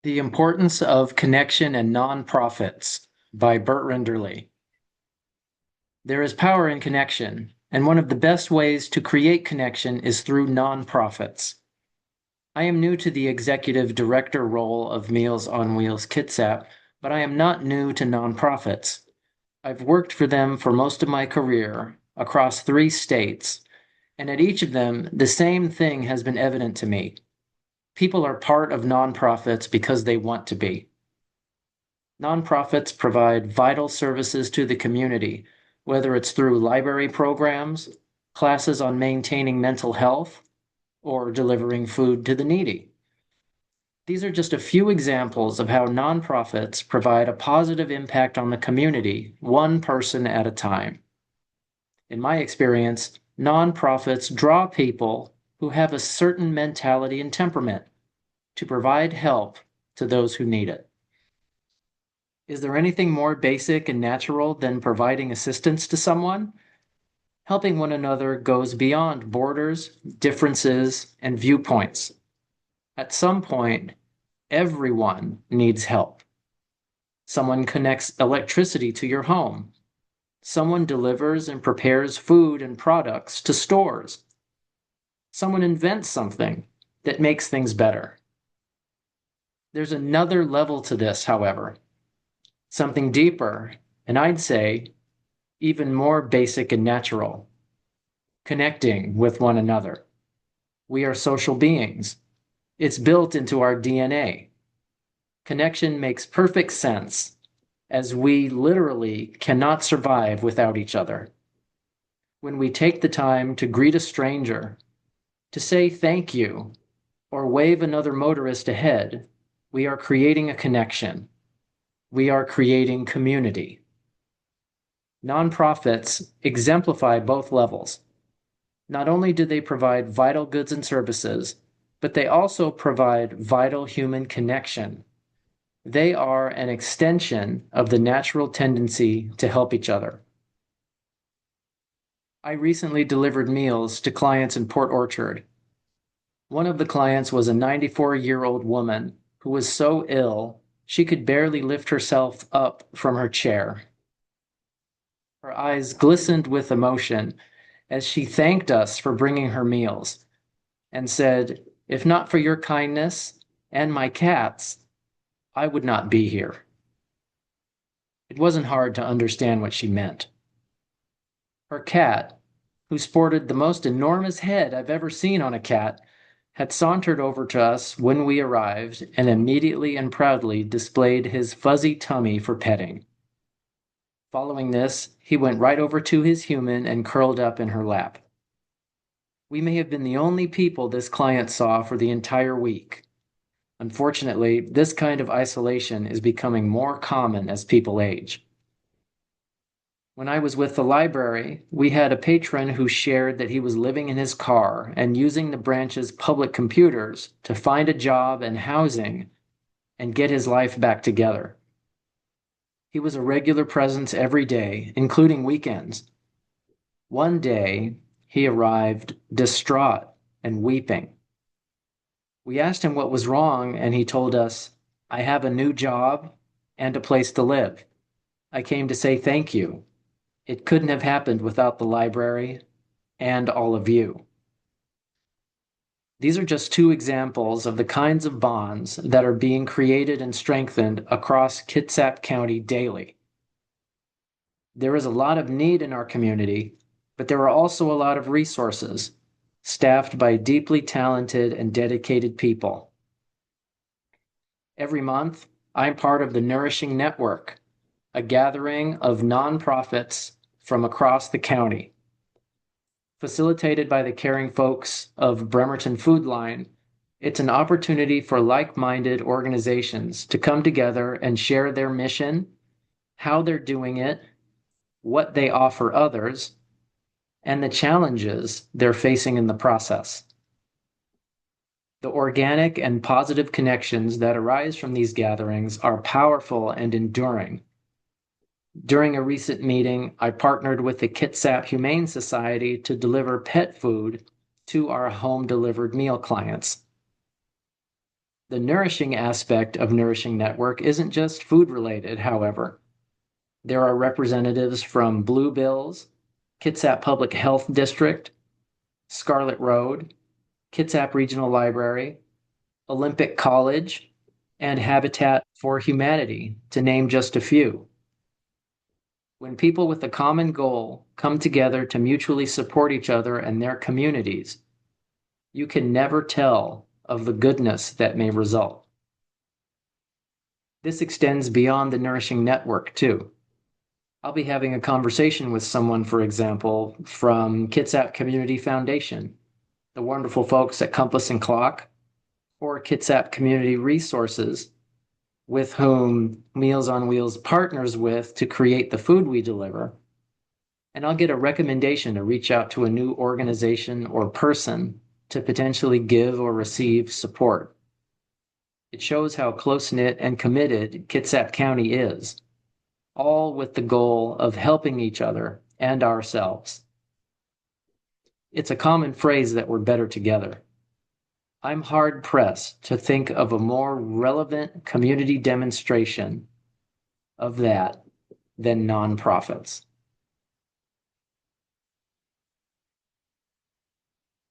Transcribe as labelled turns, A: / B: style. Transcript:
A: The Importance of Connection and Nonprofits by Bert Rinderle. There is power in connection, and one of the best ways to create connection is through nonprofits. I am new to the executive director role of Meals on Wheels Kitsap, but I am not new to nonprofits. I've worked for them for most of my career across 3 states, and at each of them, the same thing has been evident to me. People are part of nonprofits because they want to be. Nonprofits provide vital services to the community, whether it's through library programs, classes on maintaining mental health, or delivering food to the needy. These are just a few examples of how nonprofits provide a positive impact on the community, one person at a time. In my experience, nonprofits draw people who have a certain mentality and temperament to provide help to those who need it. Is there anything more basic and natural than providing assistance to someone? Helping one another goes beyond borders, differences, and viewpoints. At some point, everyone needs help. Someone connects electricity to your home. Someone delivers and prepares food and products to stores. Someone invents something that makes things better. There's another level to this, however, something deeper, and I'd say even more basic and natural: connecting with one another. We are social beings. It's built into our DNA. Connection makes perfect sense, as we literally cannot survive without each other. When we take the time to greet a stranger, to say thank you, or wave another motorist ahead, we are creating a connection. We are creating community. Nonprofits exemplify both levels. Not only do they provide vital goods and services, but they also provide vital human connection. They are an extension of the natural tendency to help each other. I recently delivered meals to clients in Port Orchard. One of the clients was a 94-year-old woman who was so ill she could barely lift herself up from her chair. Her eyes glistened with emotion as she thanked us for bringing her meals and said, "If not for your kindness and my cats, I would not be here." It wasn't hard to understand what she meant. Her cat, who sported the most enormous head I've ever seen on a cat, had sauntered over to us when we arrived and immediately and proudly displayed his fuzzy tummy for petting. Following this, he went right over to his human and curled up in her lap. We may have been the only people this client saw for the entire week. Unfortunately, this kind of isolation is becoming more common as people age. When I was with the library, we had a patron who shared that he was living in his car and using the branch's public computers to find a job and housing and get his life back together. He was a regular presence every day, including weekends. One day, he arrived distraught and weeping. We asked him what was wrong, and he told us, "I have a new job and a place to live. I came to say thank you. It couldn't have happened without the library and all of you." These are just two examples of the kinds of bonds that are being created and strengthened across Kitsap County daily. There is a lot of need in our community, but there are also a lot of resources, staffed by deeply talented and dedicated people. Every month, I'm part of the Nourishing Network, a gathering of nonprofits from across the county. Facilitated by the caring folks of Bremerton Food Line, it's an opportunity for like-minded organizations to come together and share their mission, how they're doing it, what they offer others, and the challenges they're facing in the process. The organic and positive connections that arise from these gatherings are powerful and enduring. During a recent meeting, I partnered with the Kitsap Humane Society to deliver pet food to our home-delivered meal clients. The nourishing aspect of Nourishing Network isn't just food related, however. There are representatives from Bluebills, Kitsap Public Health District, Scarlet Road, Kitsap Regional Library, Olympic College, and Habitat for Humanity, to name just a few. When people with a common goal come together to mutually support each other and their communities, you can never tell of the goodness that may result. This extends beyond the Nourishing Network, too. I'll be having a conversation with someone, for example, from Kitsap Community Foundation, the wonderful folks at Compass and Clock, or Kitsap Community Resources, with whom Meals on Wheels partners with to create the food we deliver. And I'll get a recommendation to reach out to a new organization or person to potentially give or receive support. It shows how close-knit and committed Kitsap County is, all with the goal of helping each other and ourselves. It's a common phrase that we're better together. I'm hard-pressed to think of a more relevant community demonstration of that than nonprofits.